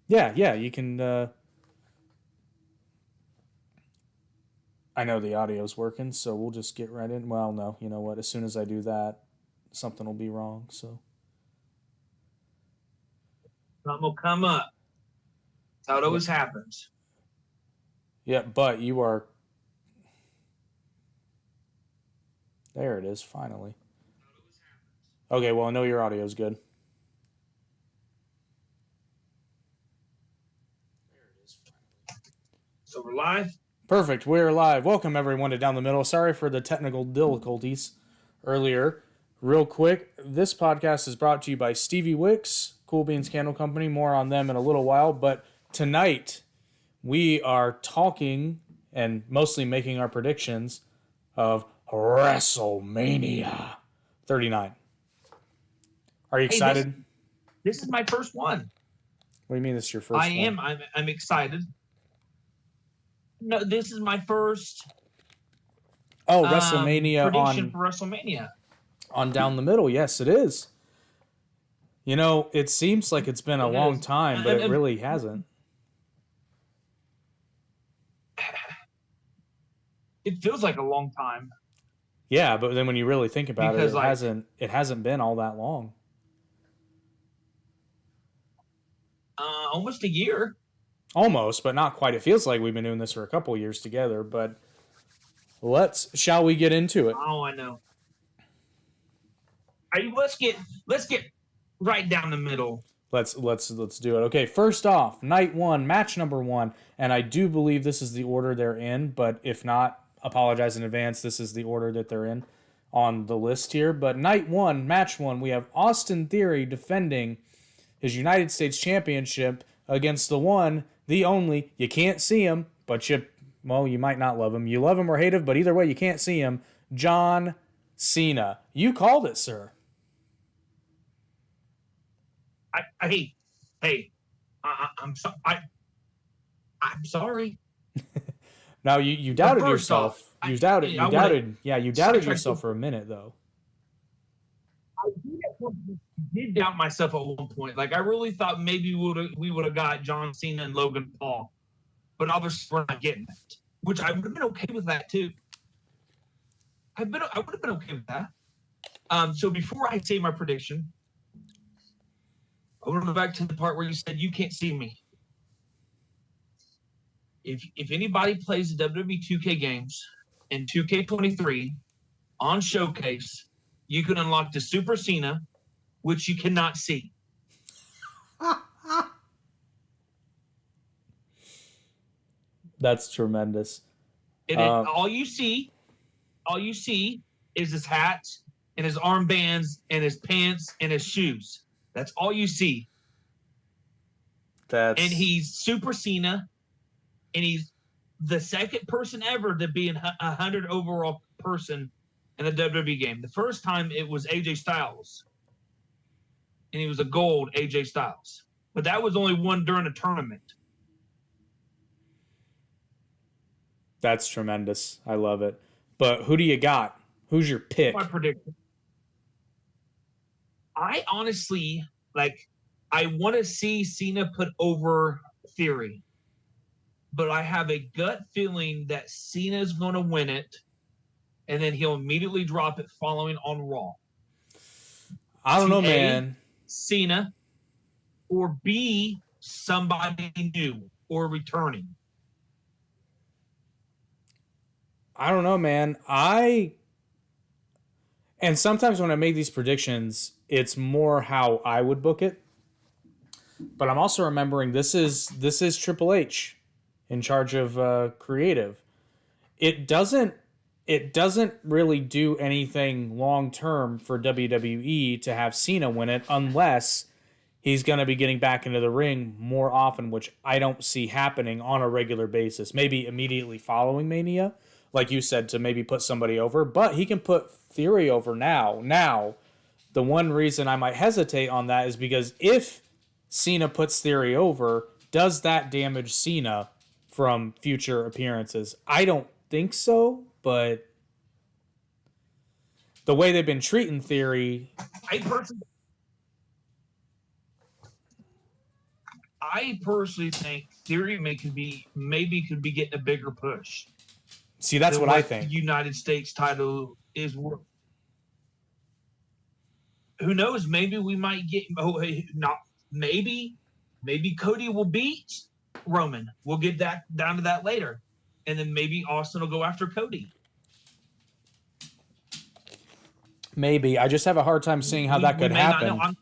Yeah, you can. I know the audio's working, so we'll just get right in. Well, no, you know what? As soon as I do that, something will be wrong. So Something will come up. That's how it yeah, always happens. yeah. But you are. There it is. Finally. Okay. Well, I know your audio's good. So we're live. Perfect. We're live. Welcome everyone to Down the Middle. Sorry for the technical difficulties earlier. Real quick, this podcast is brought to you by Stevie Wicks, Cool Beans Candle Company. More on them in a little while. But tonight we are talking and mostly making our predictions of Wrestlemania 39. Are you Hey, excited? this is my first one. What do you mean this is your first one? I'm excited. No, this is my first Wrestlemania prediction for WrestleMania. on Down the Middle. Yes, it is. You know, it seems like it's been a long time, but it really hasn't. It feels like a long time. Yeah, but then when you really think about Because, it hasn't been all that long. Almost a year. Almost, but not quite. It feels like we've been doing this for a couple years together, but shall we get into it? Oh, I know. Let's get right down the middle. Let's do it. Okay, first off, night one, match number one, and I do believe this is the order they're in, but if not, apologize in advance. This is the order that they're in on the list here. But night one, match one, we have Austin Theory defending his United States Championship against the one, the only, you can't see him, but you might not love him. You love him or hate him, but either way, you can't see him, John Cena. You called it, sir. I'm sorry. Now you doubted yourself. You doubted yourself for a minute though. I did doubt myself at one point. Like I really thought maybe we would have got John Cena and Logan Paul, but obviously we're not getting that. Which I would have been okay with that too. I would have been okay with that. So before I say my prediction, I want to go back to the part where you said you can't see me. If anybody plays the WWE 2K games in 2K23 on Showcase, you can unlock the Super Cena, which you cannot see. That's tremendous. And all you see is his hat and his armbands and his pants and his shoes. That's all you see. And he's Super Cena, and he's the second person ever to be a 100 overall person in a WWE game. The first time it was AJ Styles, and he was a gold AJ Styles. But that was only one during a tournament. That's tremendous. I love it. But who do you got? Who's your pick? My prediction. I honestly, I want to see Cena put over Theory. But I have a gut feeling that Cena's going to win it, and then he'll immediately drop it following on Raw. I don't know, man. Cena, or B, somebody new or returning. I don't know, man. And sometimes when I make these predictions, it's more how I would book it. But I'm also remembering this is Triple H in charge of creative. It doesn't really do anything long term for WWE to have Cena win it unless he's going to be getting back into the ring more often, which I don't see happening on a regular basis. Maybe immediately following Mania, like you said, to maybe put somebody over. But he can put Theory over now. Now, the one reason I might hesitate on that is because if Cena puts Theory over, does that damage Cena from future appearances? I don't think so, but the way they've been treating Theory, I personally think Theory maybe could be getting a bigger push. See, that's what I think. The United States title is worth. Who knows? Maybe we might get maybe Cody will beat Roman. We'll get that down to that later, and then maybe Austin will go after Cody. Maybe. I just have a hard time seeing how that could happen.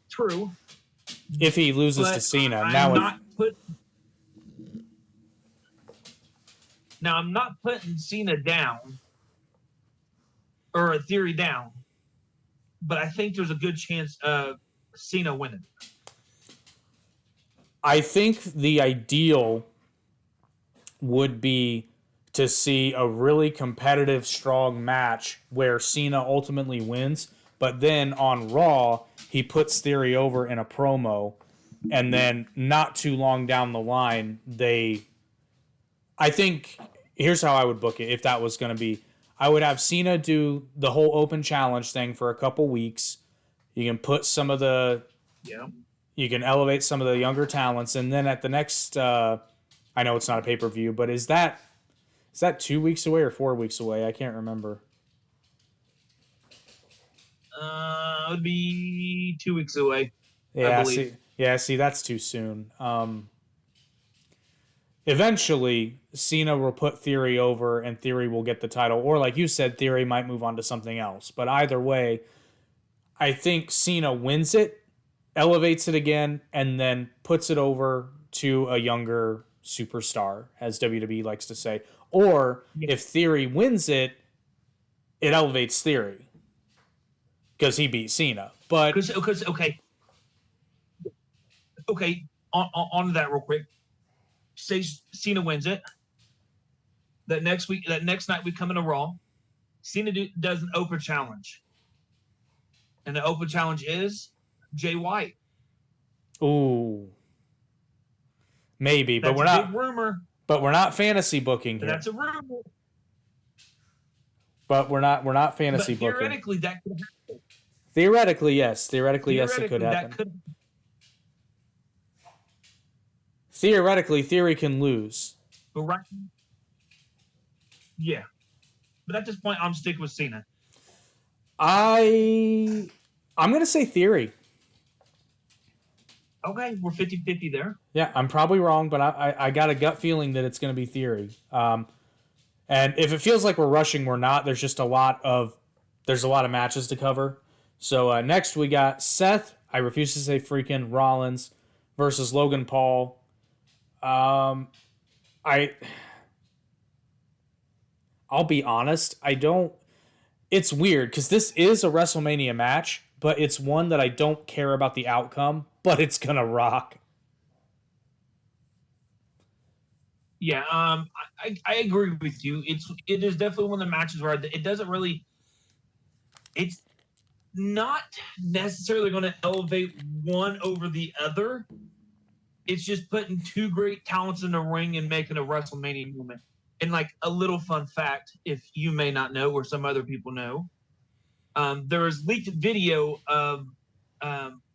True. If he loses to Cena. I'm not putting Cena down or a Theory down, but I think there's a good chance of Cena winning. I think the ideal would be to see a really competitive, strong match where Cena ultimately wins, but then on Raw, he puts Theory over in a promo, and then not too long down the line, I think, here's how I would book it if that was going to be. I would have Cena do the whole open challenge thing for a couple weeks. You can put some of the... Yeah. You can elevate some of the younger talents, and then at the next... I know it's not a pay-per-view, but is that 2 weeks away or 4 weeks away? I can't remember. It would be 2 weeks away. Yeah, see, that's too soon. Eventually, Cena will put Theory over, and Theory will get the title. Or, like you said, Theory might move on to something else. But either way, I think Cena wins it, elevates it again, and then puts it over to a younger superstar, as WWE likes to say. Or, if Theory wins it, it elevates Theory. Because he beat Cena. But okay, on to that real quick. Say Cena wins it. That next night we come into Raw. Cena does an open challenge. And the open challenge is Jay White. Ooh. Maybe, but we're not. Big rumor. But we're not fantasy booking here. That's a rumor. But we're not fantasy booking. Theoretically, that could happen. Theoretically, yes. Theoretically, yes, it could happen. Theoretically, Theory can lose. But yeah. But at this point, I'm sticking with Cena. I'm going to say Theory. Okay, we're 50-50 there. Yeah, I'm probably wrong, but I got a gut feeling that it's going to be Theory. And if it feels like we're rushing, we're not. There's just a lot of matches to cover. So next we got Seth, I refuse to say freaking, Rollins versus Logan Paul. I'll be honest, it's weird because this is a WrestleMania match, but it's one that I don't care about the outcome, but it's going to rock. Yeah, I agree with you. It is definitely one of the matches where it's not necessarily going to elevate one over the other. It's just putting two great talents in the ring and making a WrestleMania moment. And like a little fun fact, if you may not know or some other people know, there is leaked video of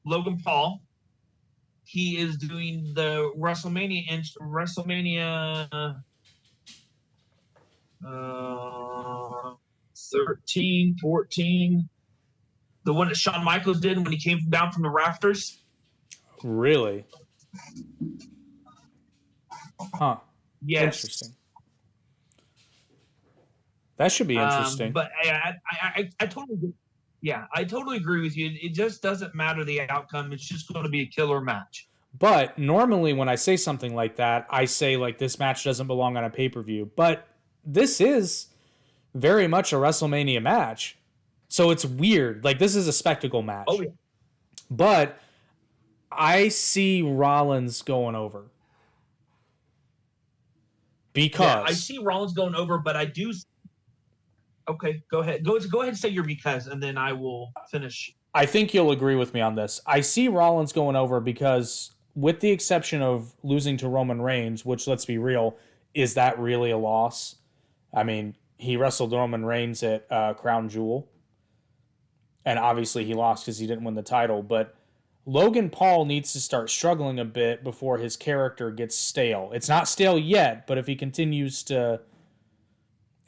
Logan Paul. He is doing the WrestleMania 13, 14, the one that Shawn Michaels did when he came down from the rafters. Really? Huh. Yes. Interesting. That should be interesting. But I totally agree with you. It just doesn't matter the outcome. It's just going to be a killer match. But normally when I say something like that, I say like this match doesn't belong on a pay-per-view. But this is very much a WrestleMania match. So it's weird. Like this is a spectacle match. Oh, yeah. But I see Rollins going over. Because I see Rollins going over, but I do. Okay, go ahead. Go ahead and say your because, and then I will finish. I think you'll agree with me on this. I see Rollins going over because, with the exception of losing to Roman Reigns, which, let's be real, is that really a loss? I mean, he wrestled Roman Reigns at Crown Jewel, and obviously he lost because he didn't win the title. But Logan Paul needs to start struggling a bit before his character gets stale. It's not stale yet, but if he continues to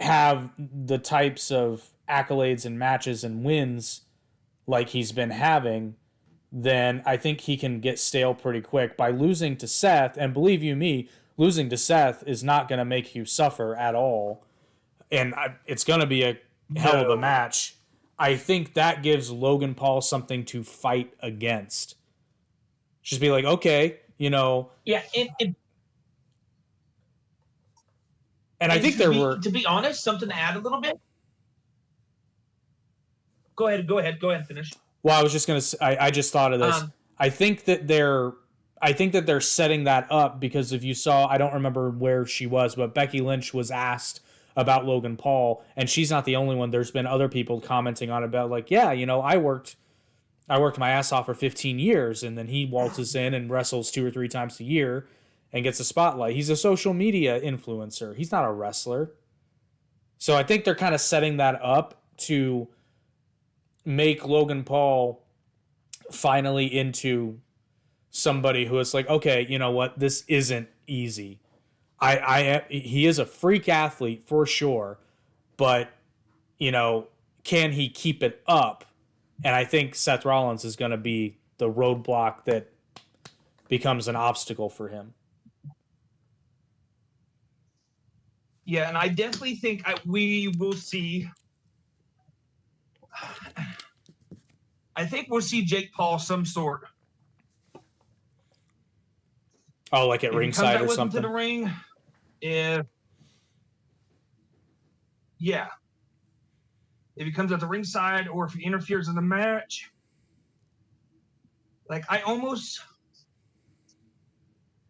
have the types of accolades and matches and wins like he's been having, then I think he can get stale pretty quick. By losing to Seth, and believe you me, losing to Seth is not going to make you suffer at all. And it's going to be a hell of a match. I think that gives Logan Paul something to fight against. Just be like, okay, you know. Yeah, and I think to be honest, something to add a little bit. Go ahead, finish. Well, I was just gonna say, I just thought of this. I think that they're setting that up because if you saw, I don't remember where she was, but Becky Lynch was asked about Logan Paul, and she's not the only one. There's been other people commenting on it about like, yeah, you know, I worked my ass off for 15 years, and then he waltzes in and wrestles 2 or 3 times a year and gets a spotlight. He's a social media influencer. He's not a wrestler. So I think they're kind of setting that up to make Logan Paul finally into somebody who is like, okay, you know what, this isn't easy. He is a freak athlete for sure, but you know, can he keep it up? And I think Seth Rollins is going to be the roadblock that becomes an obstacle for him. Yeah, and I definitely think we will see. I think we'll see Jake Paul some sort. Oh, like at ringside or something. To the ring, if he comes at the ringside or if he interferes in the match, like I almost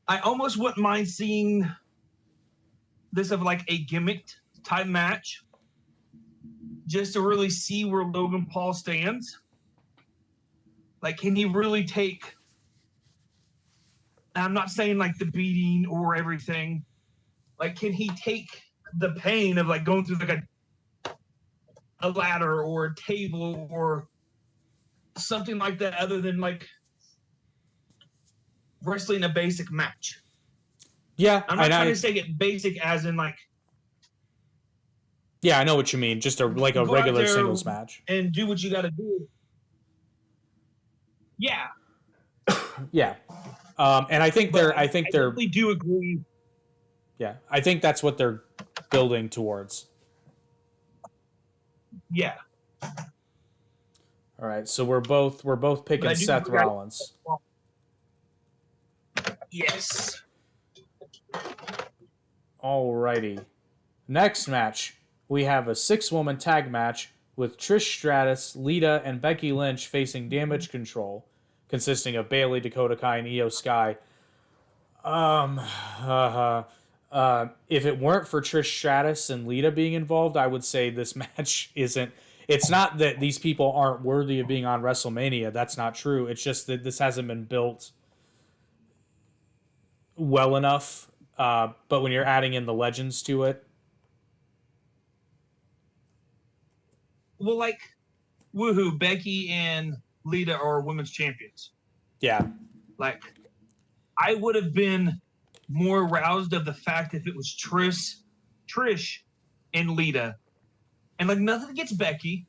wouldn't mind seeing this of like a gimmicked type match, just to really see where Logan Paul stands. Like, can he really take? I'm not saying like the beating or everything. Like, can he take the pain of like going through like a ladder or a table or something like that, other than like wrestling a basic match? Yeah, I'm not trying to say it basic as in like. Yeah, I know what you mean. Just a regular singles match and do what you got to do. Yeah. Yeah. And I think they're. I definitely do agree. Yeah, I think that's what they're building towards. Yeah. All right, so we're both picking Seth Rollins. Yes. All righty. Next match, we have a 6-woman tag match with Trish Stratus, Lita, and Becky Lynch facing Damage Control, consisting of Bayley, Dakota Kai, and Io Sky. If it weren't for Trish Stratus and Lita being involved, I would say this match isn't. It's not that these people aren't worthy of being on WrestleMania. That's not true. It's just that this hasn't been built well enough. But when you're adding in the legends to it, well, like, woohoo! Becky and Lita are women's champions. Yeah. Like, I would have been more aroused of the fact if it was Trish and Lita. And like, nothing against Becky.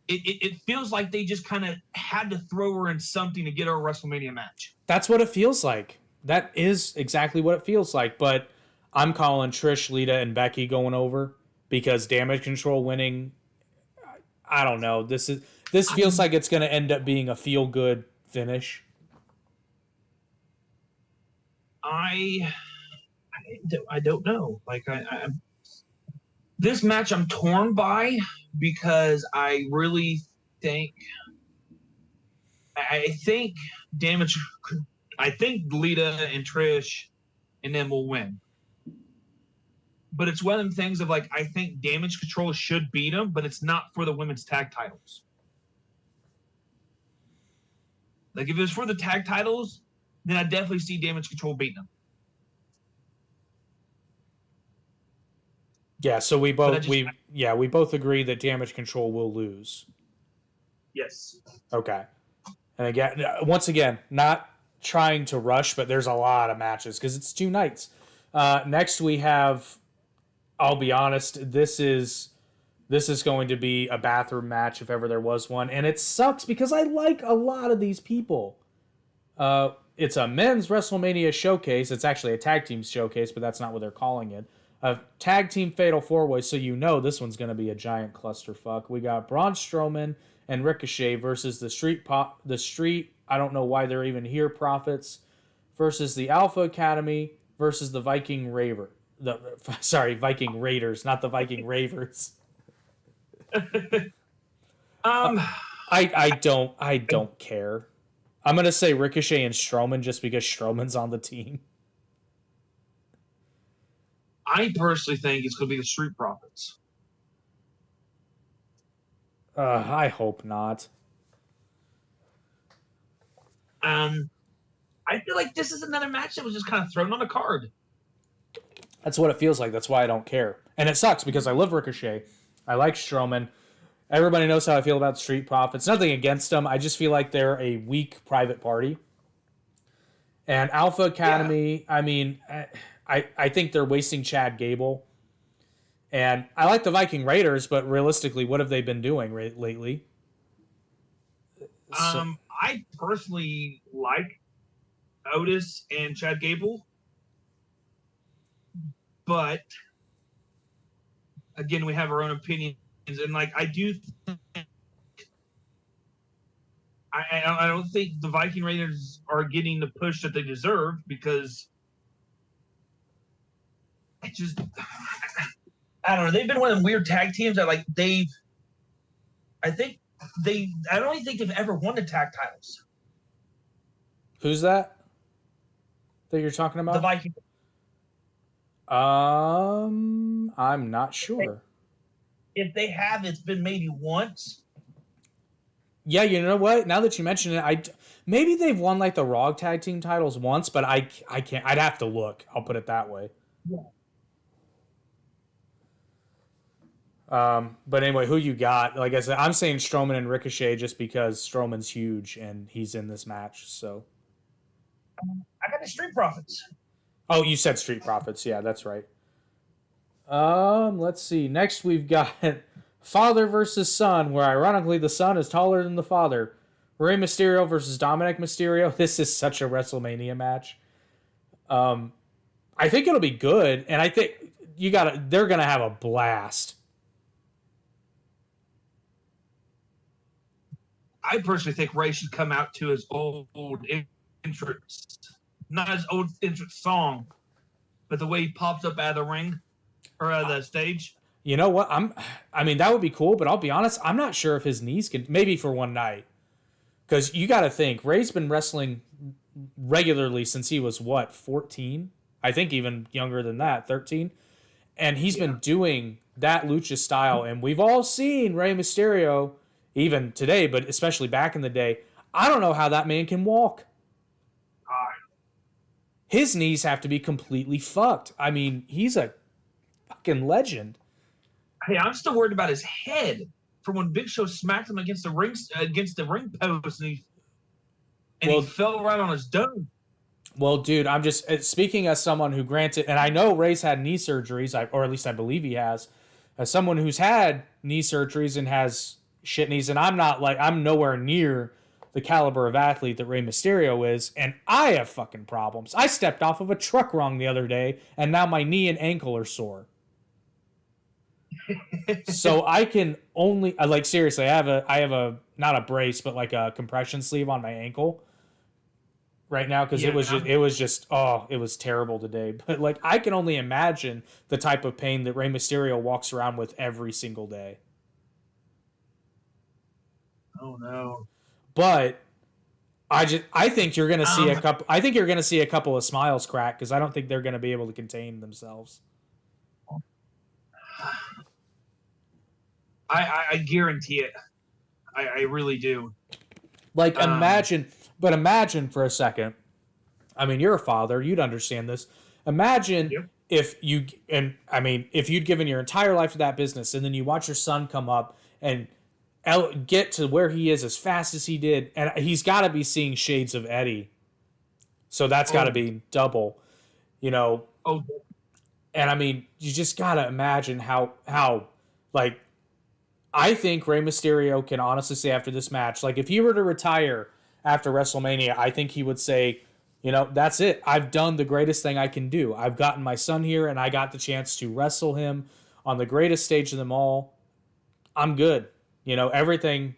It feels like they just kind of had to throw her in something to get her a WrestleMania match. That's what it feels like. That is exactly what it feels like. But I'm calling Trish, Lita, and Becky going over because Damage Control winning. I don't know. This feels like it's going to end up being a feel-good finish. I don't know. Like this match I'm torn by because I really think Lita and Trish and them will win. But it's one of them things of like, I think Damage Control should beat them, but it's not for the women's tag titles. Like, if it was for the tag titles, then I definitely see Damage Control beating them. Yeah, so we both agree that Damage Control will lose. Yes. Okay. And again, once again, not trying to rush, but there's a lot of matches because it's 2 nights. Next we have, I'll be honest, this is going to be a bathroom match if ever there was one, and it sucks because I like a lot of these people. It's a men's WrestleMania showcase. It's actually a tag team showcase, but that's not what they're calling it. A tag team fatal 4-way, so you know this one's going to be a giant clusterfuck. We got Braun Strowman and Ricochet versus the Street. I don't know why they're even here. Profits versus the Alpha Academy versus the Viking Raiders, not the Viking Ravers. I don't care. I'm gonna say Ricochet and Strowman just because Strowman's on the team. I personally think it's going to be the Street Profits. I hope not. I feel like this is another match that was just kind of thrown on the card. That's what it feels like. That's why I don't care. And it sucks because I love Ricochet. I like Strowman. Everybody knows how I feel about the Street Profits. Nothing against them. I just feel like they're a weak private party. And Alpha Academy, I mean, I think they're wasting Chad Gable. And I like the Viking Raiders, but realistically, what have they been doing lately? I personally like Otis and Chad Gable. But, again, we have our own opinions. And, like, I do think I don't think the Viking Raiders are getting the push that they deserve because I don't know. They've been one of them weird tag teams that, like, I don't even think they've ever won the tag titles. Who's that you're talking about? The Vikings. I'm not sure. If they have, it's been maybe once. Yeah, you know what? Now that you mention it, maybe they've won like the Raw tag team titles once, but I can't. I'd have to look. I'll put it that way. Yeah. But anyway, who you got? Like I said, I'm saying Strowman and Ricochet just because Strowman's huge and he's in this match. So I got the Street Profits. Oh, you said Street Profits. Yeah, that's right. Let's see. Next, we've got father versus son, where ironically the son is taller than the father. Rey Mysterio versus Dominic Mysterio. This is such a WrestleMania match. I think it'll be good, and I think they're gonna have a blast. I personally think Rey should come out to his old entrance, not his old entrance song, but the way he pops up out of the ring or out of the stage. You know what? I mean, that would be cool, but I'll be honest, I'm not sure if his knees can. Maybe for one night, because you got to think Rey's been wrestling regularly since he was 14? I think even younger than that, 13. And he's been doing that lucha style, and we've all seen Rey Mysterio, even today, but especially back in the day. I don't know how that man can walk. His knees have to be completely fucked. I mean, he's a fucking legend. Hey, I'm still worried about his head from when Big Show smacked him against the ring post, and he fell right on his dome. Well, dude, I'm just speaking as someone who, granted, and I know Ray's had knee surgeries, or at least I believe he has, as someone who's had knee surgeries and has shit knees, and I'm nowhere near the caliber of athlete that Rey Mysterio is, and I have fucking problems. I stepped off of a truck wrong the other day, and now my knee and ankle are sore. So I can only seriously, I have a not a brace, but like a compression sleeve on my ankle right now because it was terrible today. But like I can only imagine the type of pain that Rey Mysterio walks around with every single day. Oh no. But I think you're going to see a couple. I think you're going to see a couple of smiles crack because I don't think they're going to be able to contain themselves. I guarantee it. I really do. Like imagine for a second. I mean, you're a father. You'd understand this. Imagine if you'd given your entire life to that business, and then you watch your son come up and get to where he is as fast as he did, and he's got to be seeing shades of Eddie. So that's got to be double, you know. Oh, And I mean, you just got to imagine how like I think Rey Mysterio can honestly say after this match, like if he were to retire after WrestleMania, I think he would say, you know, that's it. I've done the greatest thing I can do. I've gotten my son here and I got the chance to wrestle him on the greatest stage of them all. I'm good. You know, everything,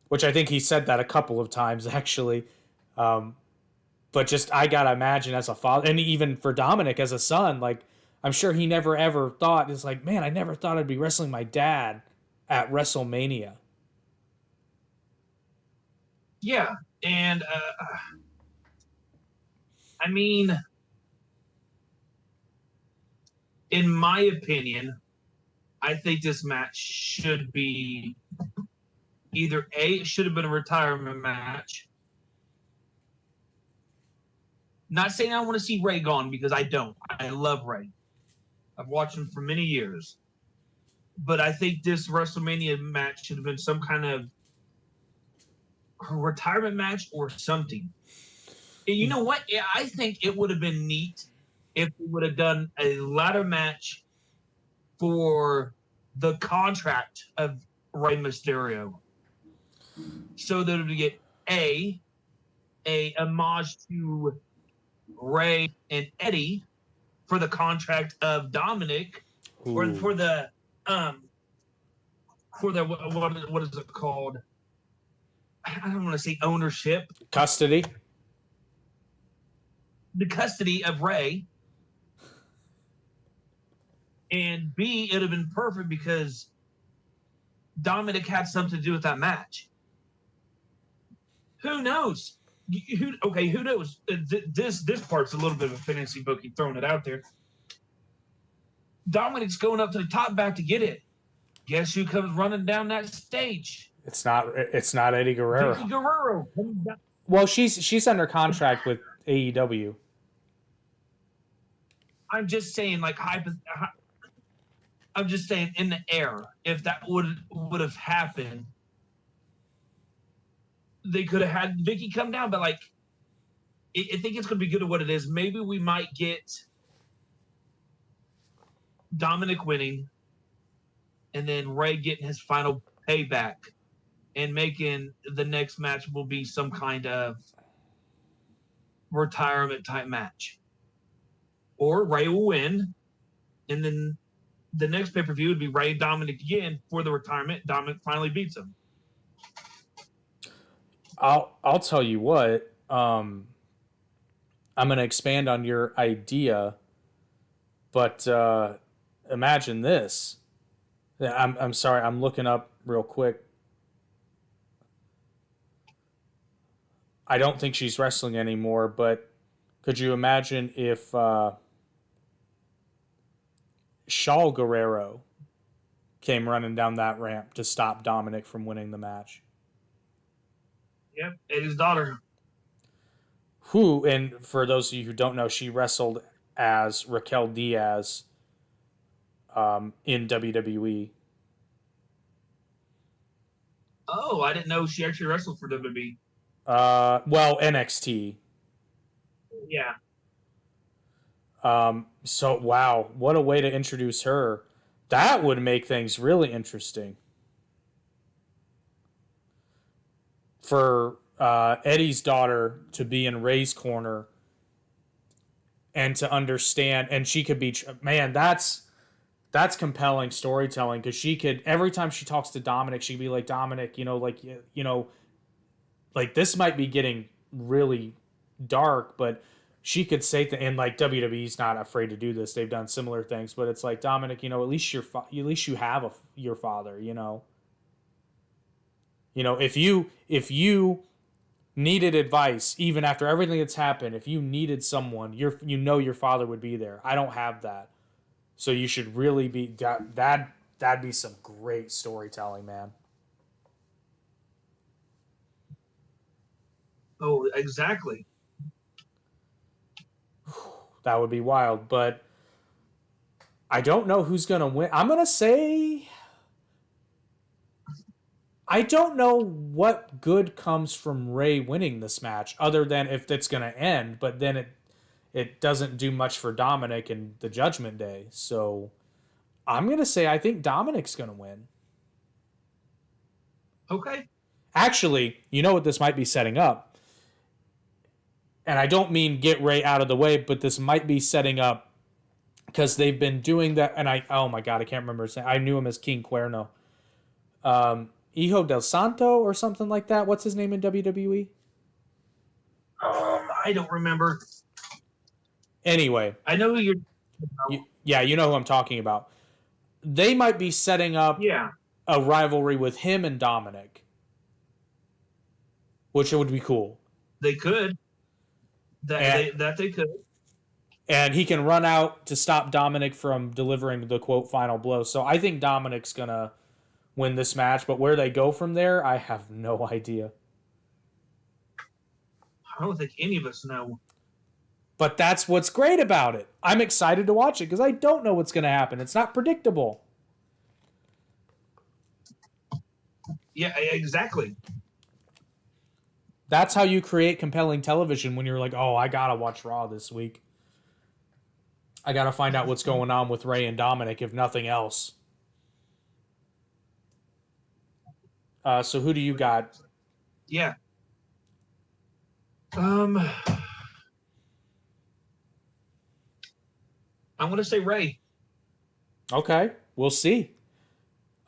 which I think he said that a couple of times actually. But just, I got to imagine as a father, and even for Dominic as a son, like, I'm sure he never ever thought, it's like, man, I never thought I'd be wrestling my dad at WrestleMania. yeah. And, I mean, in my opinion, I think this match should be either A, it should have been a retirement match. Not saying I want to see Ray gone, because I don't. I love Ray. I've watched him for many years. But I think this WrestleMania match should have been some kind of retirement match or something. And you know what? I think it would have been neat if we would have done a ladder match for the contract of Rey Mysterio, so that we get a homage to Ray and Eddie for the contract of Dominic. Ooh. Or for the what is it called? I don't want to say ownership. Custody. The custody of Ray. And B, it would have been perfect because Dominic had something to do with that match. Who knows? Who knows? This part's a little bit of a fantasy bookie, throwing it out there. Dominic's going up to the top back to get it. Guess who comes running down that stage? It's not Eddie Guerrero. Eddie Guerrero. Well, she's under contract with AEW. I'm just saying, like, I'm just saying, in the air, if that would have happened, they could have had Vicky come down. But, like, I think it's going to be good at what it is. Maybe we might get Dominic winning, and then Ray getting his final payback, and making the next match will be some kind of retirement type match. Or Ray will win, and then the next pay-per-view would be Ray Dominic again for the retirement. Dominic finally beats him. I'll tell you what. I'm going to expand on your idea, but imagine this. I'm sorry. I'm looking up real quick. I don't think she's wrestling anymore, but could you imagine if Shaul Guerrero came running down that ramp to stop Dominic from winning the match? Yep, Eddie's daughter. Who, and for those of you who don't know, she wrestled as Raquel Diaz in WWE. Oh, I didn't know she actually wrestled for WWE. Well, NXT. Yeah. So, wow, what a way to introduce her. That would make things really interesting. For Eddie's daughter to be in Ray's corner and to understand, and she could be, man, that's compelling storytelling, because she could, every time she talks to Dominic, she'd be like, Dominic, like this might be getting really dark, but she could say and like WWE's not afraid to do this. They've done similar things, but it's like, Dominic, at least you have your father, if you needed advice, even after everything that's happened, if you needed someone, your father would be there. I don't have that. So you should really be that'd be some great storytelling, man. Oh, exactly. That would be wild, but I don't know who's going to win. I'm going to say I don't know what good comes from Ray winning this match, other than if it's going to end. But then it doesn't do much for Dominic and the Judgment Day. So I'm going to say I think Dominic's going to win. Okay. Actually, you know what this might be setting up? And I don't mean get Ray out of the way, but this might be setting up because they've been doing that. And oh my God, I can't remember his name. I knew him as King Cuerno. Hijo del Santo or something like that. What's his name in WWE? I don't remember. Anyway. I know who yeah, you know who I'm talking about. They might be setting up a rivalry with him and Dominic, which would be cool. They could. That they could. And he can run out to stop Dominic from delivering the, quote, final blow. So I think Dominic's going to win this match. But where they go from there, I have no idea. I don't think any of us know. But that's what's great about it. I'm excited to watch it because I don't know what's going to happen. It's not predictable. Yeah, exactly. That's how you create compelling television when you're like, oh, I got to watch Raw this week. I got to find out what's going on with Ray and Dominic, if nothing else. So who do you got? Yeah. I'm going to say Ray. Okay, we'll see.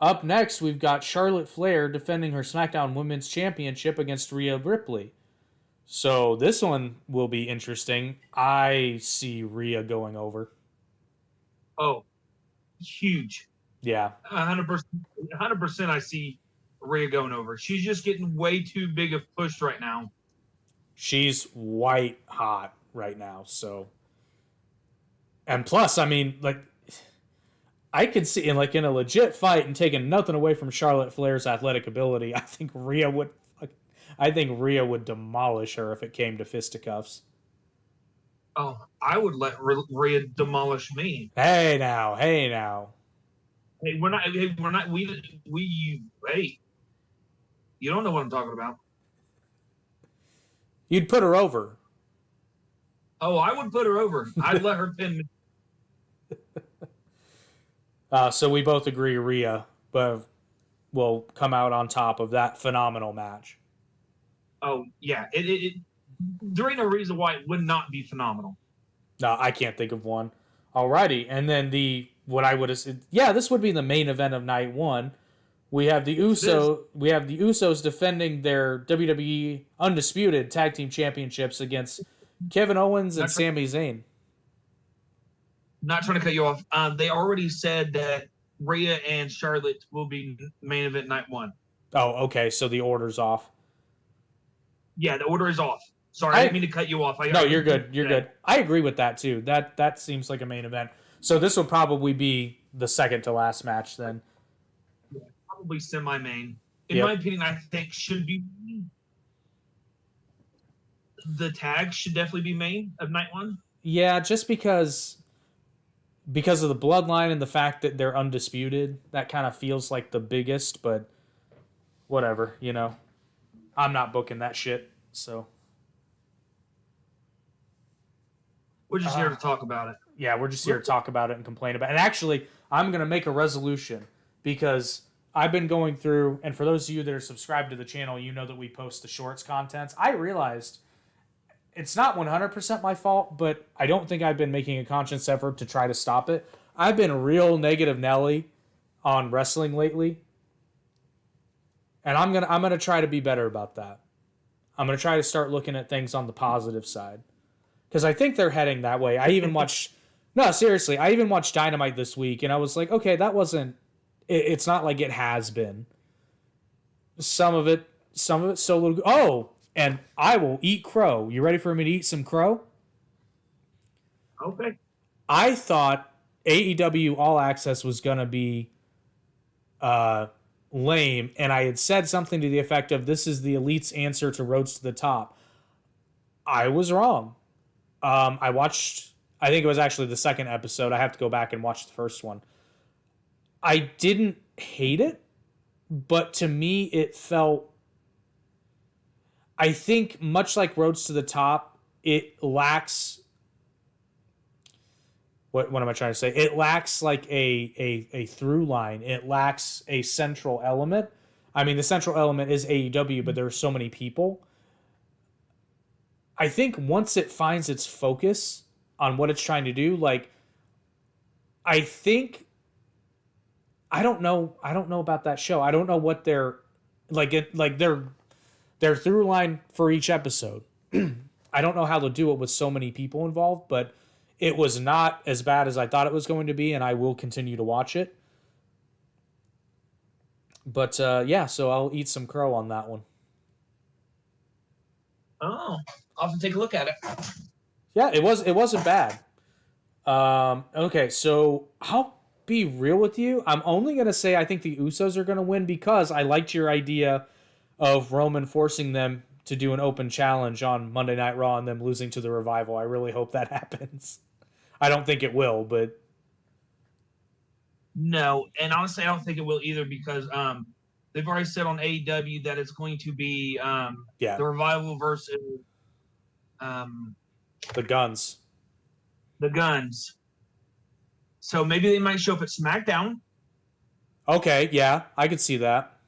Up next, we've got Charlotte Flair defending her SmackDown Women's Championship against Rhea Ripley. So this one will be interesting. I see Rhea going over. Oh, huge. Yeah. 100% I see Rhea going over. She's just getting way too big of push right now. She's white hot right now, so. And plus, I mean, like, I could see in a legit fight and taking nothing away from Charlotte Flair's athletic ability, I think Rhea would demolish her if it came to fisticuffs. Oh, I would let Rhea demolish me. Hey now. Hey, you don't know what I'm talking about. You'd put her over. Oh, I would put her over. I'd let her pin me. So we both agree Rhea will come out on top of that phenomenal match. Oh, yeah. There ain't no reason why it would not be phenomenal. No, I can't think of one. Alrighty, and then this would be the main event of night one. We have the Usos defending their WWE Undisputed Tag Team Championships against Kevin Owens and Sami Zayn. Not trying to cut you off. They already said that Rhea and Charlotte will be main event night one. Oh, okay. So the order's off. Yeah, the order is off. Sorry, I didn't mean to cut you off. No, you're good. You're good. I agree with that too. That seems like a main event. So this will probably be the second to last match then. Yeah, probably semi-main. In my opinion, I think should be the tag should definitely be main of night one. Yeah, just because of the bloodline and the fact that they're undisputed, that kind of feels like the biggest, but whatever, I'm not booking that shit, so. We're just here to talk about it. Yeah, we're just here to talk about it and complain about it. And actually, I'm going to make a resolution because I've been going through, and for those of you that are subscribed to the channel, you know that we post the shorts contents. I realized it's not 100% my fault, but I don't think I've been making a conscious effort to try to stop it. I've been real negative Nelly on wrestling lately. And I'm gonna try to be better about that. I'm gonna try to start looking at things on the positive side. Because I think they're heading that way. I even watched Dynamite this week, and I was like, okay, that wasn't it's not like it has been. Some of it's so little. Oh, and I will eat crow. You ready for me to eat some crow? Okay. I thought AEW All Access was going to be lame, and I had said something to the effect of, this is the Elite's answer to Roads to the Top. I was wrong. I think it was actually the second episode. I have to go back and watch the first one. I didn't hate it, but to me, it felt. I think much like Roads to the Top, it lacks. What am I trying to say? It lacks like a through line. It lacks a central element. I mean, the central element is AEW, but there are so many people. I think once it finds its focus on what it's trying to do, like I think I don't know. I don't know about that show. I don't know what their their through line for each episode. I don't know how they'll do it with so many people involved, but it was not as bad as I thought it was going to be, and I will continue to watch it. But yeah, so I'll eat some crow on that one. Oh, I'll have to take a look at it. Yeah, it wasn't bad. Okay, so I'll be real with you. I'm only gonna say I think the Usos are gonna win because I liked your idea of Roman forcing them to do an open challenge on Monday Night Raw and them losing to the Revival. I really hope that happens. I don't think it will, but no, and honestly, I don't think it will either because they've already said on AEW that it's going to be yeah, the Revival versus the Guns. the Guns. So maybe they might show up at SmackDown. Okay, yeah, I could see that.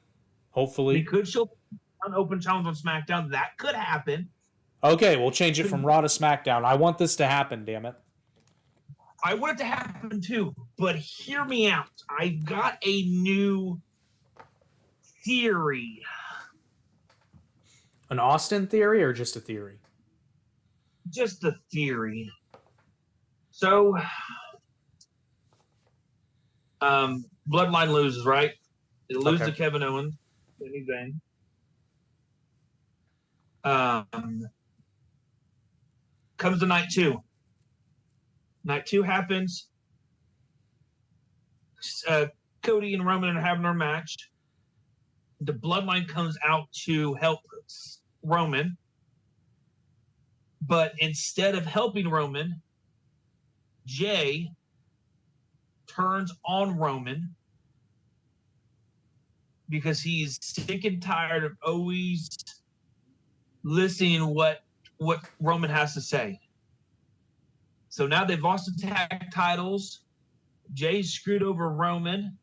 Hopefully, They could show up on open challenge on SmackDown. That could happen. Okay, we'll change it from Raw to SmackDown. I want this to happen, damn it. I want it to happen too, but hear me out. I got a new theory. An Austin theory or just a theory? Just a theory. So, Bloodline loses, right? They lose to Kevin Owens. Anything. Comes to night 2. Night 2 happens. Cody and Roman are having their match. The Bloodline comes out to help Roman. But instead of helping Roman, Jay turns on Roman because he's sick and tired of always listening to what Roman has to say. So now they've lost the tag titles. Jay's screwed over Roman.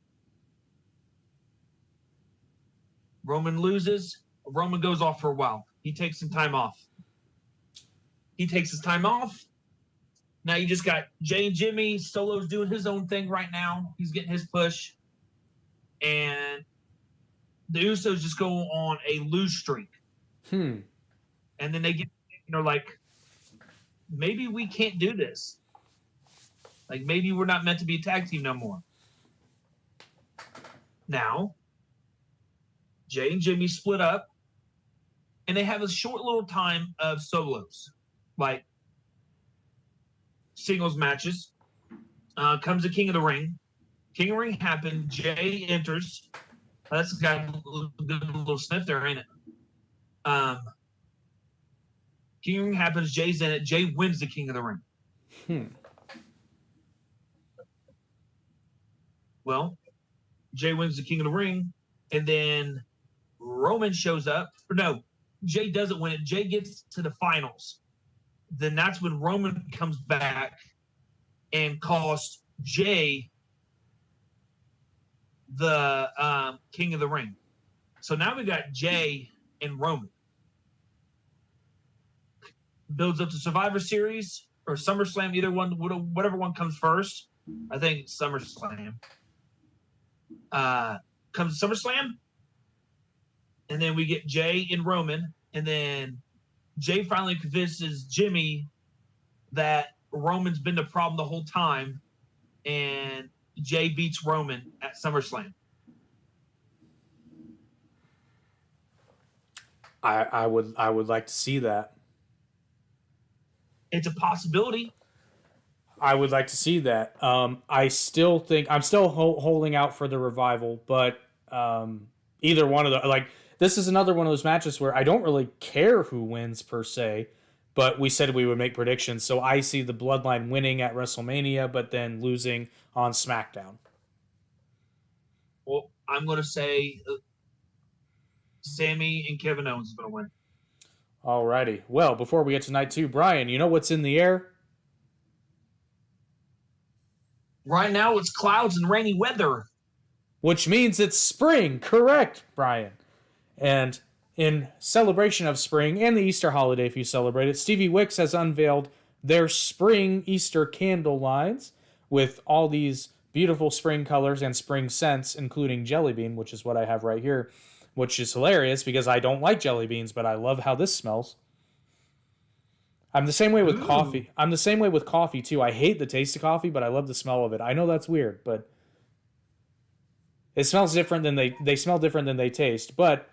Roman loses. Roman goes off for a while. He takes some time off. He takes his time off. Now you just got Jay and Jimmy. Solo's doing his own thing right now. He's getting his push. And the Usos just go on a lose streak. And then they're like, maybe we can't do this. Like, maybe we're not meant to be a tag team no more. Now, Jay and Jimmy split up, and they have a short little time of solos, like singles matches. Comes the King of the Ring. King of the Ring happened. Jay enters. That's got a good little sniff there, ain't it? King of the Ring happens. Jay's in it. Jay wins the King of the Ring. Well, Jay wins the King of the Ring, and then Roman shows up. Or no, Jay doesn't win it. Jay gets to the finals. Then that's when Roman comes back and calls Jay the King of the Ring. So now we got Jay and Roman. Builds up to Survivor Series or SummerSlam, either one, whatever one comes first. I think it's SummerSlam. Comes to SummerSlam, and then we get Jay and Roman, and then Jay finally convinces Jimmy that Roman's been the problem the whole time, and Jay beats Roman at SummerSlam. I would like to see that. It's a possibility. I would like to see that. I still think I'm still holding out for the Revival, but either one of the this is another one of those matches where I don't really care who wins per se, but we said we would make predictions, so I see the Bloodline winning at WrestleMania, but then losing on SmackDown. Well, I'm going to say Sammy and Kevin Owens is going to win. Alrighty. Well, before we get to night 2, Brian, you know what's in the air? Right now, it's clouds and rainy weather. Which means it's spring. Correct, Brian. And in celebration of spring and the Easter holiday, if you celebrate it, Stevie Wicks has unveiled their spring Easter candle lines with all these beautiful spring colors and spring scents, including jelly bean, which is what I have right here, which is hilarious because I don't like jelly beans, but I love how this smells. I'm the same way with coffee. I'm the same way with coffee, too. I hate the taste of coffee, but I love the smell of it. I know that's weird, but it smells different than they smell different than they taste. But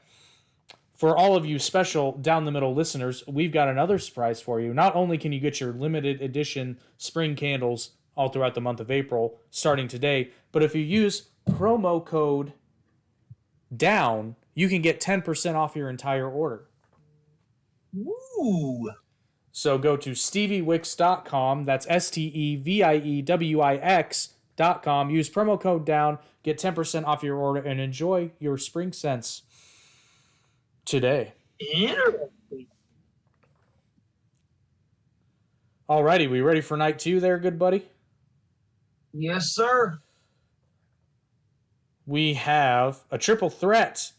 for all of you special down the middle listeners, we've got another surprise for you. Not only can you get your limited edition spring candles all throughout the month of April, starting today, but if you use promo code DOWN, you can get 10% off your entire order. Ooh. So go to steviewicks.com. That's STEVIEWIX.com. Use promo code DOWN. Get 10% off your order and enjoy your spring scents today. Interesting. Alrighty, we ready for night 2 there, good buddy? Yes, sir. We have a triple threat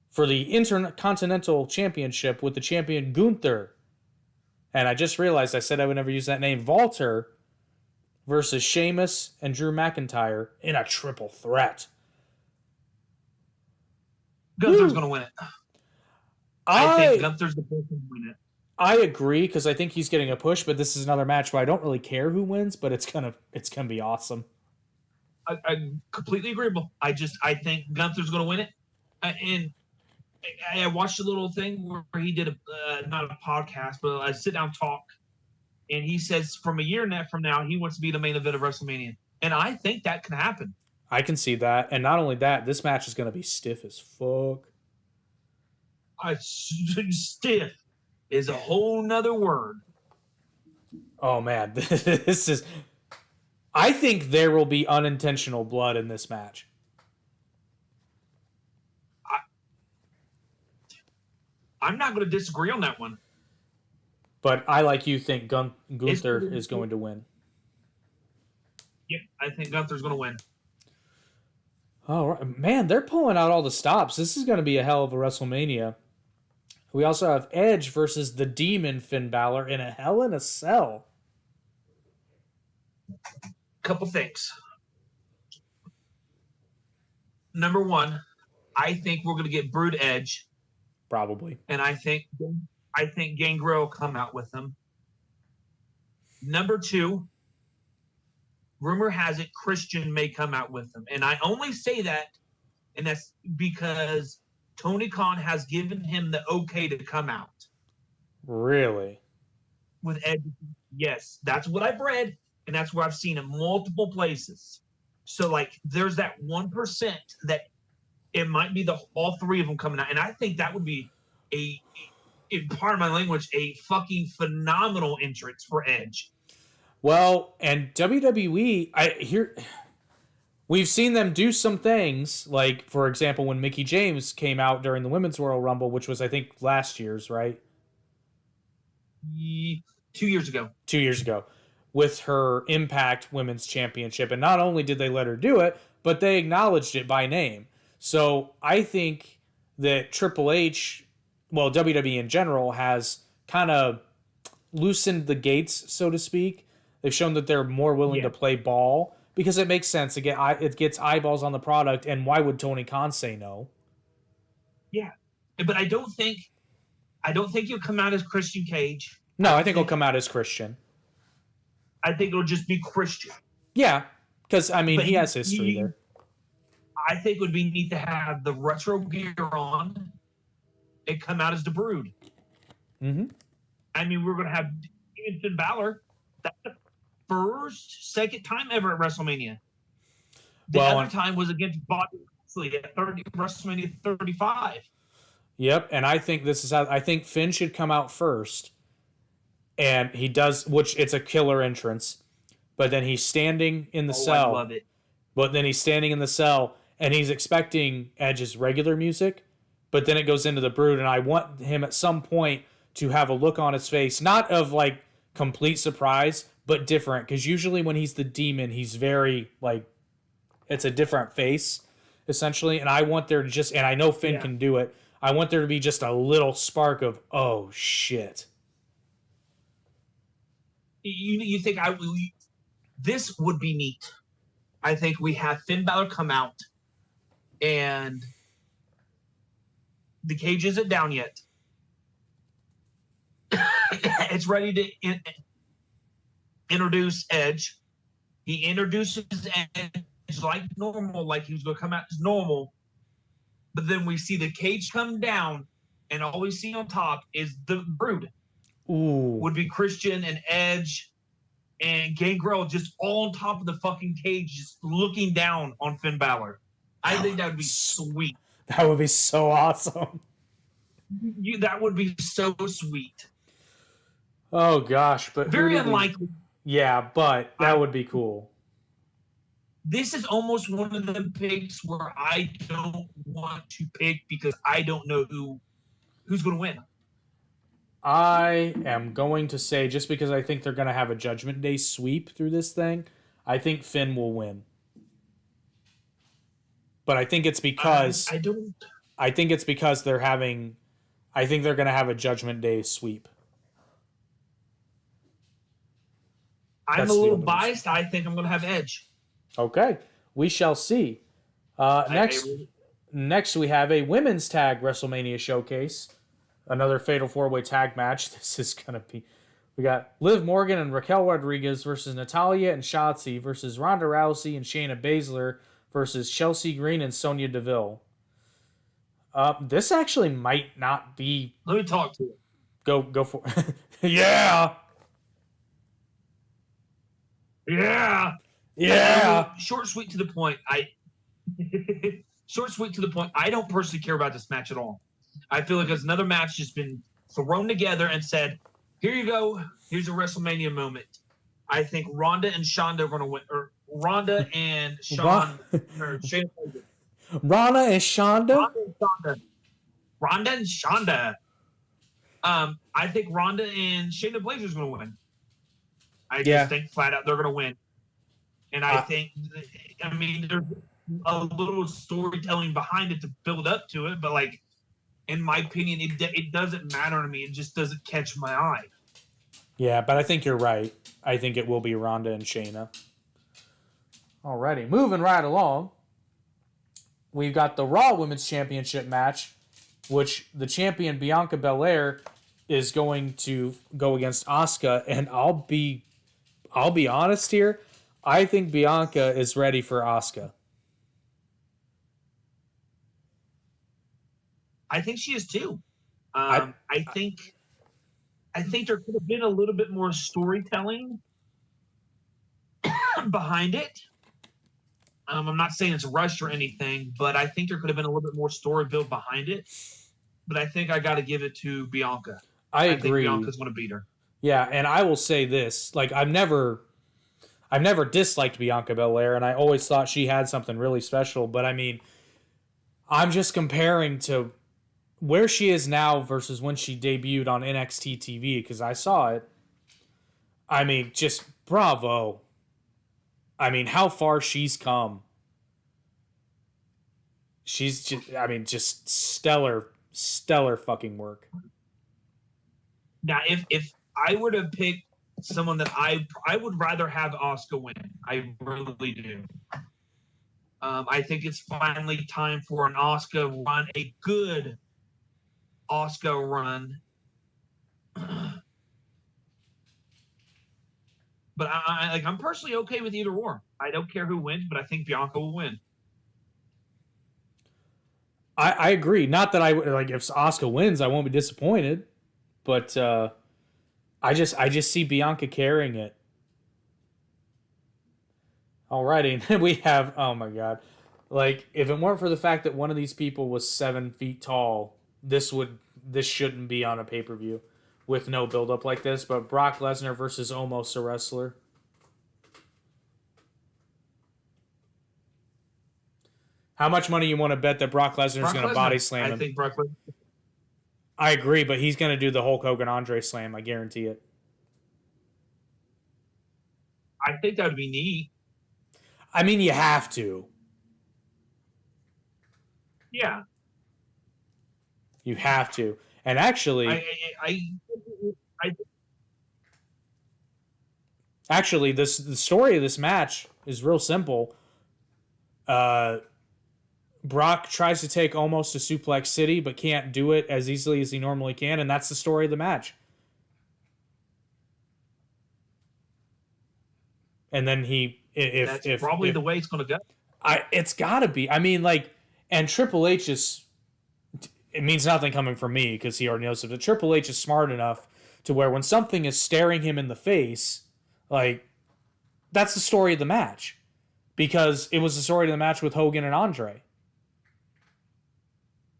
for the Intercontinental Championship with the champion Gunther. And I just realized I said I would never use that name. Walter versus Sheamus and Drew McIntyre in a triple threat. Gunther's going to win it. I think Gunther's the person to win it. I agree because I think he's getting a push, but this is another match where I don't really care who wins, but it's gonna be awesome. I completely agreeable. I think Gunther's going to win it. And I watched a little thing where he did not a podcast, but a sit down talk, and he says from a year from now he wants to be the main event of WrestleMania, and I think that can happen. I can see that, and not only that, this match is going to be stiff as fuck. Stiff is a whole nother word. Oh man, this is. I think there will be unintentional blood in this match. I'm not going to disagree on that one. But I, like you, think Gunther is going to win. Yep, I think Gunther's going to win. Oh, man, they're pulling out all the stops. This is going to be a hell of a WrestleMania. We also have Edge versus the Demon Finn Balor in a Hell in a Cell. Couple things. Number one, I think we're going to get Brood Edge. Probably. And I think Gangrel will come out with them. Number two, rumor has it Christian may come out with them. And I only say that, and that's because Tony Khan has given him the okay to come out. Really? With Edge. Yes, that's what I've read, and that's where I've seen in multiple places. So, like, there's that 1% that it might be all three of them coming out. And I think that would be pardon my language, a fucking phenomenal entrance for Edge. Well, and WWE, we've seen them do some things, like, for example, when Mickie James came out during the Women's Royal Rumble, which was, I think, last year's, right? 2 years ago. 2 years ago. With her Impact Women's Championship. And not only did they let her do it, but they acknowledged it by name. So I think that Triple H, well, WWE in general, has kind of loosened the gates, so to speak. They've shown that they're more willing to play ball because it makes sense. It gets eyeballs on the product, and why would Tony Khan say no? Yeah, but I don't think he'll come out as Christian Cage. No, I think he'll come out as Christian. I think it'll just be Christian. Yeah, because, I mean, he has history there. I think it would be neat to have the retro gear on and come out as the Brood. Mm-hmm. I mean, we're going to have Finn Balor. That's the second time ever at WrestleMania. The other time was against Bobby Lashley at WrestleMania 35. Yep, and I think this is how I think Finn should come out first. And he does, which it's a killer entrance. But then he's standing in the cell. I love it. But then he's standing in the cell, and he's expecting Edge's regular music. but then it goes into the Brood, and I want him at some point to have a look on his face, not of like complete surprise, but different. Because usually when he's the demon, he's very like it's a different face essentially, and I want there to just, and I know Finn can do it. I want there to be just a little spark of oh shit. You think this would be neat? I think we have Finn Balor come out, and the cage isn't down yet. It's ready to introduce Edge. He introduces Edge like normal, like he was going to come out as normal. But then we see the cage come down, and all we see on top is the Brood. Ooh. Would be Christian and Edge and Gangrel just all on top of the fucking cage, just looking down on Finn Balor. I think that would be sweet. That would be so awesome. That would be so sweet. Oh gosh, but very unlikely. Yeah, but that would be cool. This is almost one of the picks where I don't want to pick because I don't know who's going to win. I am going to say, just because I think they're going to have a Judgment Day sweep through this thing, I think Finn will win. But I think it's because I think it's because they're having. I think they're going to have a Judgment Day sweep. I'm a little biased. I think I'm going to have Edge. Okay, we shall see. Next we have a women's tag WrestleMania showcase. Another Fatal 4-Way tag match. This is going to be... We got Liv Morgan and Raquel Rodriguez versus Natalya and Shotzi versus Ronda Rousey and Shayna Baszler versus Chelsea Green and Sonya Deville. This actually might not be... Let me talk to you. Go for it. Yeah! Yeah! Yeah! Short, sweet, to the point. Short, sweet, to the point. I don't personally care about this match at all. I feel like it's another match just been thrown together and said, here you go. Here's a WrestleMania moment. I think Ronda and Shonda are going to win. Or Ronda and Shayna. Ronda and Shonda? Ronda and Shonda. I think Ronda and Shayna Baszler's going to win. I just think flat out they're going to win. And I think, there's a little storytelling behind it to build up to it, but like, in my opinion, it doesn't matter to me. It just doesn't catch my eye. Yeah, but I think you're right. I think it will be Ronda and Shayna. Alrighty, moving right along. We've got the Raw Women's Championship match, which the champion Bianca Belair is going to go against Asuka, and I'll be honest here. I think Bianca is ready for Asuka. I think she is too. I think there could have been a little bit more storytelling behind it. I'm not saying it's rushed or anything, but I think there could have been a little bit more story built behind it. But I think I got to give it to Bianca. I agree. Think Bianca's going to beat her. Yeah, and I will say this: like I've never disliked Bianca Belair, and I always thought she had something really special. But I mean, I'm just comparing to where she is now versus when she debuted on NXT TV, because I saw it. I mean, just bravo. I mean, how far she's come. She's just stellar fucking work. Now, if I were to pick someone that I would rather have Asuka win. I really do. I think it's finally time for an Asuka run, a good Asuka run. But I'm personally okay with either or. I don't care who wins, but I think Bianca will win. I agree. Not that if Asuka wins, I won't be disappointed. But I just see Bianca carrying it. Alrighty, and then we have, oh my god. Like, if it weren't for the fact that one of these people was 7 feet tall, this shouldn't be on a pay-per-view with no build-up like this. But Brock Lesnar versus Almost a Wrestler. How much money you want to bet that Brock Lesnar is Brock going to Lesnar. body slam him? I think Brock Lesnar. I agree, but he's going to do the Hulk Hogan Andre slam. I guarantee it. I think that would be neat. I mean, you have to. Yeah. You have to. And actually, actually, the story of this match is real simple. Brock tries to take Omos to Suplex City, but can't do it as easily as he normally can, and that's the story of the match. And then that's probably the way it's going to go. It's got to be. I mean, like, and Triple H is. It means nothing coming from me because he already knows it. But Triple H is smart enough to where when something is staring him in the face, like, that's the story of the match, because it was the story of the match with Hogan and Andre.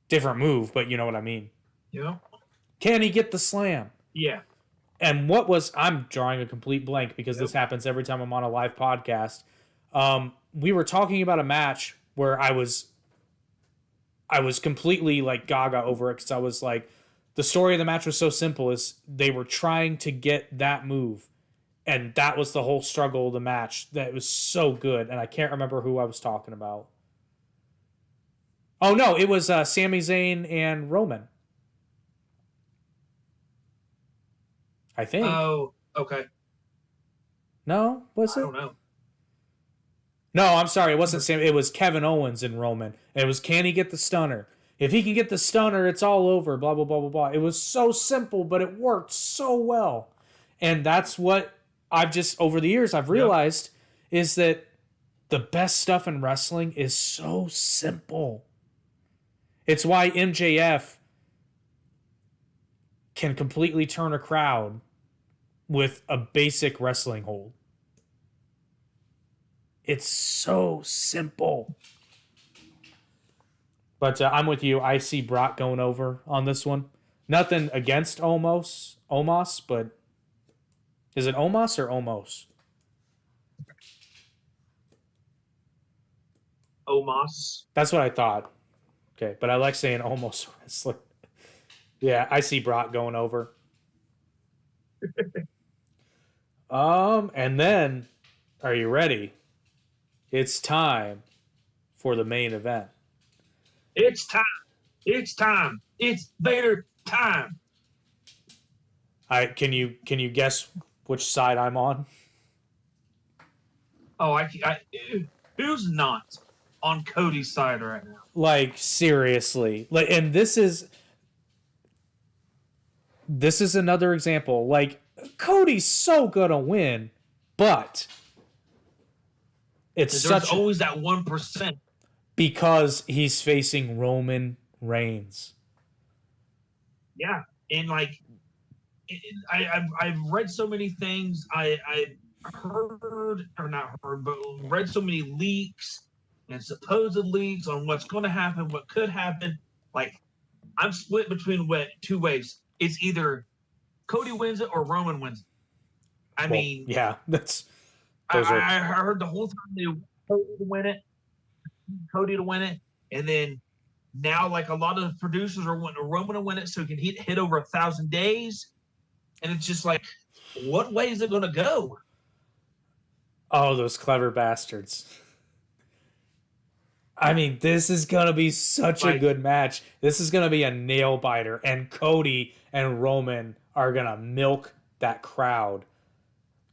Different move, but you know what I mean. Yeah. Can he get the slam? Yeah. And I'm drawing a complete blank because this happens every time I'm on a live podcast. We were talking about a match where I was completely like gaga over it because I was like, the story of the match was so simple, is they were trying to get that move, and that was the whole struggle of the match. That was so good, and I can't remember who I was talking about. Oh no, it was Sami Zayn and Roman, I think. Oh, okay. No, was it? I don't know. No, I'm sorry. It wasn't Sam. It was Kevin Owens and Roman. And it was, can he get the stunner? If he can get the stunner, it's all over. Blah, blah, blah, blah, blah. It was so simple, but it worked so well. And that's what I've just, over the years, I've realized is that the best stuff in wrestling is so simple. It's why MJF can completely turn a crowd with a basic wrestling hold. It's so simple. But I'm with you. I see Brock going over on this one. Nothing against Omos, but is it Omos or Omos? Omos. That's what I thought. Okay, but I like saying Omos wrestler. Yeah, I see Brock going over. And then, are you ready? It's time for the main event. It's time. It's time. It's Vader time. Can you guess which side I'm on? Oh, who's not on Cody's side right now? Like, seriously. Like, and this is another example. Like, Cody's so gonna win, but there's always that 1%. Because he's facing Roman Reigns. Yeah, and like, I've read so many things. I heard, or not heard, but read so many leaks and supposed leaks on what's going to happen, what could happen. Like, I'm split between two ways. It's either Cody wins it or Roman wins it. I mean, yeah, I heard the whole time they Cody to win it, and then now like a lot of the producers are wanting Roman to win it so he can hit over 1,000 days, and it's just like, what way is it going to go? Oh, those clever bastards! I mean, this is gonna be such a good match. This is gonna be a nail biter, and Cody and Roman are gonna milk that crowd.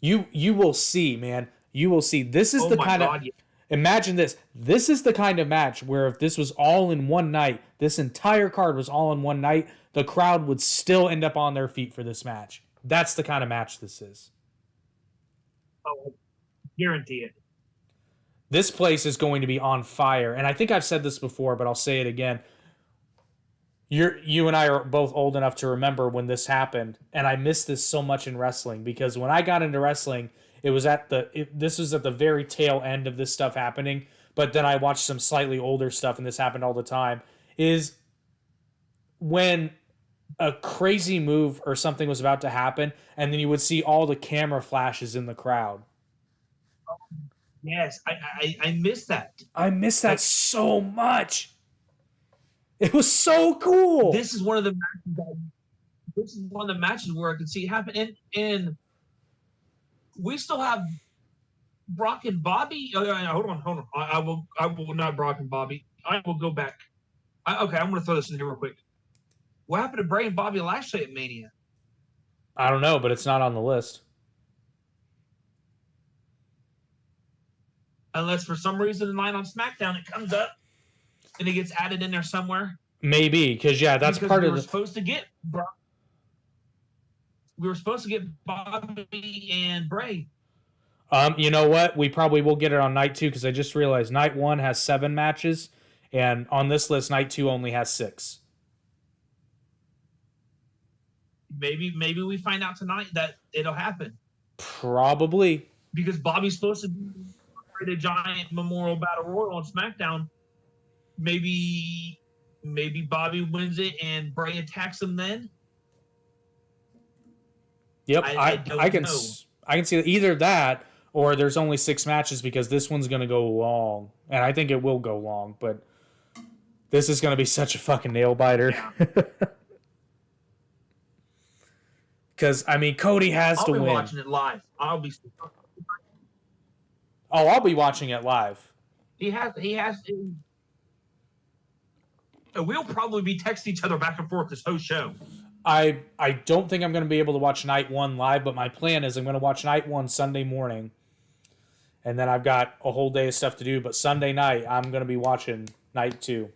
You will see, man. You will see. This is the kind of. Imagine this. This is the kind of match where if this was all in one night, this entire card was all in one night, the crowd would still end up on their feet for this match. That's the kind of match this is. Oh, guarantee it. This place is going to be on fire. And I think I've said this before, but I'll say it again. You and I are both old enough to remember when this happened. And I miss this so much in wrestling because when I got into wrestling, this was at the very tail end of this stuff happening, but then I watched some slightly older stuff, and this happened all the time, is when a crazy move or something was about to happen, and then you would see all the camera flashes in the crowd. Yes, I missed that. I miss that so much. It was so cool. This is one of the matches where I could see it happen, and we still have Brock and Bobby. Hold on. I will not Brock and Bobby. I will go back. Okay, I'm going to throw this in here real quick. What happened to Bray and Bobby Lashley at Mania? I don't know, but it's not on the list. Unless for some reason tonight on SmackDown it comes up and it gets added in there somewhere. Maybe because that's part of the. Supposed to get Brock. We were supposed to get Bobby and Bray. You know what? We probably will get it on night 2 because I just realized night 1 has 7 matches, and on this list, night 2 only has 6. Maybe we find out tonight that it'll happen. Probably because Bobby's supposed to be a giant Memorial Battle Royal on SmackDown. Maybe Bobby wins it and Bray attacks him then. Yep, I can see either that or there's only 6 matches because this one's going to go long, and I think it will go long. But this is going to be such a fucking nail biter. Yeah. Because Cody has to win. I'll be watching it live. I'll be watching it live. He has to. We'll probably be texting each other back and forth this whole show. I don't think I'm going to be able to watch night 1 live, but my plan is I'm going to watch night 1 Sunday morning, and then I've got a whole day of stuff to do. But Sunday night I'm going to be watching night 2.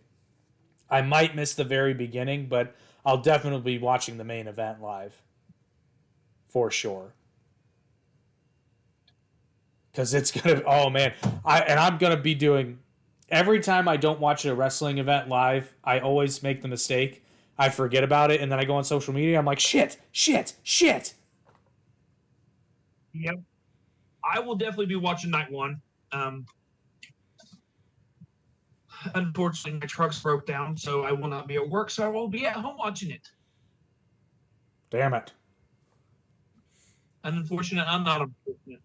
I might miss the very beginning, but I'll definitely be watching the main event live. For sure. Because it's going to... Oh, man. I'm going to be doing... Every time I don't watch a wrestling event live, I always make the mistake. I forget about it, and then I go on social media. I'm like, shit. Yep. I will definitely be watching night 1. Unfortunately, my truck's broke down, so I will not be at work, so I will be at home watching it. Damn it. Unfortunate, I'm not unfortunate.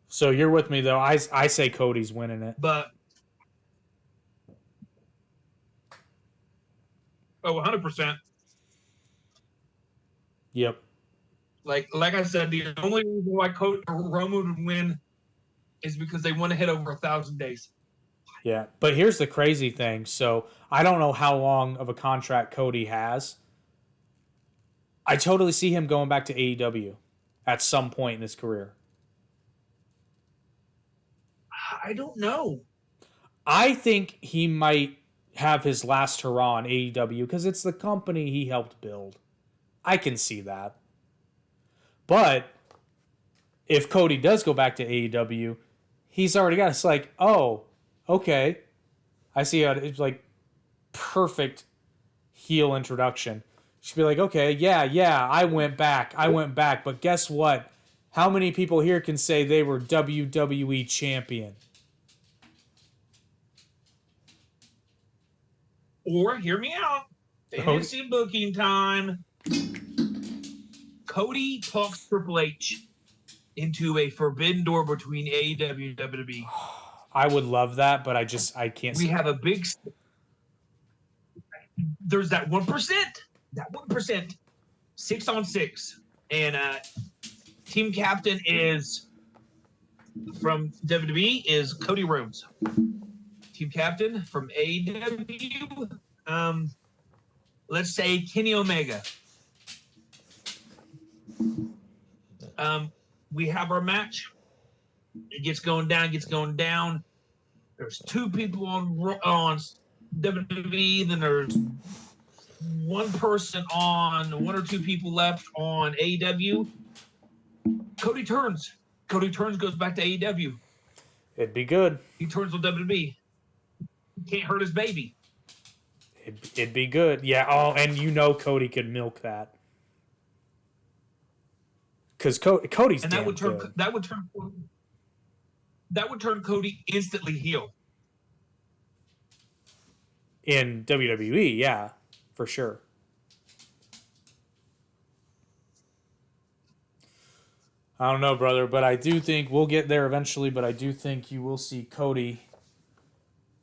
So you're with me, though. I say Cody's winning it. But 100%. Yep. Like I said, the only reason why Roman would win is because they want to hit over 1,000 days. Yeah, but here's the crazy thing. So I don't know how long of a contract Cody has. I totally see him going back to AEW at some point in his career. I don't know. I think he might have his last hurrah in AEW because it's the company he helped build. I can see that. But if Cody does go back to AEW, he's already got it's like, oh, okay. I see how it's like perfect heel introduction. She'd be like, okay, yeah, I went back. But guess what? How many people here can say they were WWE champion? Or, hear me out. Fantasy booking time. Cody talks Triple H into a forbidden door between AEW and WWE. I would love that, but I can't. We have a big... There's that 1%. That 1%. 6-on-6. And team captain is... From WWE is Cody Rhodes. Team captain from AEW, let's say Kenny Omega. We have our match. It gets going down. There's 2 people on WWE. Then there's 1 person on 1 or 2 people left on AEW. Cody turns goes back to AEW. It'd be good. He turns on WWE. Can't hurt his baby. It'd be good. Yeah. Oh, and Cody could milk that. Because Cody's and that would turn good. That would turn Cody instantly heel. In WWE, yeah, for sure. I don't know, brother, but I do think we'll get there eventually. But I do think you will see Cody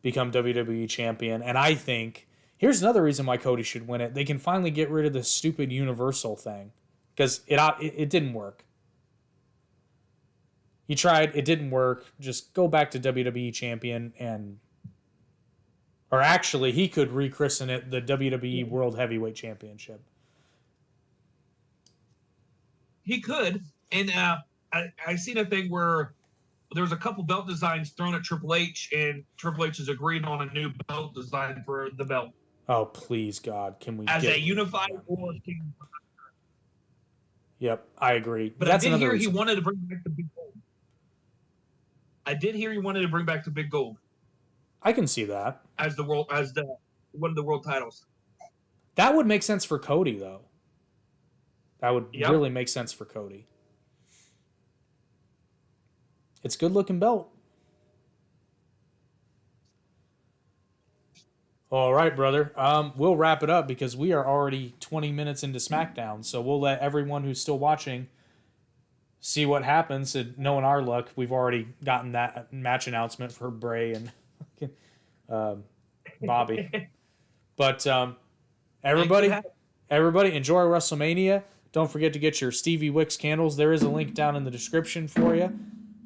become WWE champion, and I think here's another reason why Cody should win it. They can finally get rid of the stupid Universal thing because it didn't work. He tried, it didn't work. Just go back to WWE champion or actually, he could rechristen it the WWE World Heavyweight Championship. He could, and I seen a thing where there was a couple belt designs thrown at Triple H, and Triple H has agreed on a new belt design for the belt. Oh, please, God, can we as a unified World King? Yep, I agree. But that's I did hear reason. He wanted to bring back the big gold. I did hear he wanted to bring back the big gold. I can see that as one of the world titles. That would make sense for Cody, though. That would really make sense for Cody. It's a good-looking belt. All right, brother. We'll wrap it up because we are already 20 minutes into SmackDown. So we'll let everyone who's still watching see what happens. And knowing our luck, we've already gotten that match announcement for Bray and Bobby. But everybody enjoy WrestleMania. Don't forget to get your Stevie Wicks candles. There is a link down in the description for you.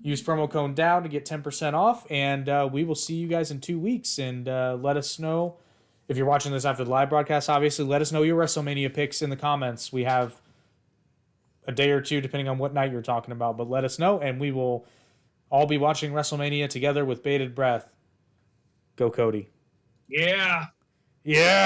Use promo code DOWN to get 10% off, and we will see you guys in 2 weeks. And let us know, if you're watching this after the live broadcast, obviously, let us know your WrestleMania picks in the comments. We have a day or two, depending on what night you're talking about, but let us know, and we will all be watching WrestleMania together with bated breath. Go Cody. Yeah. Yeah.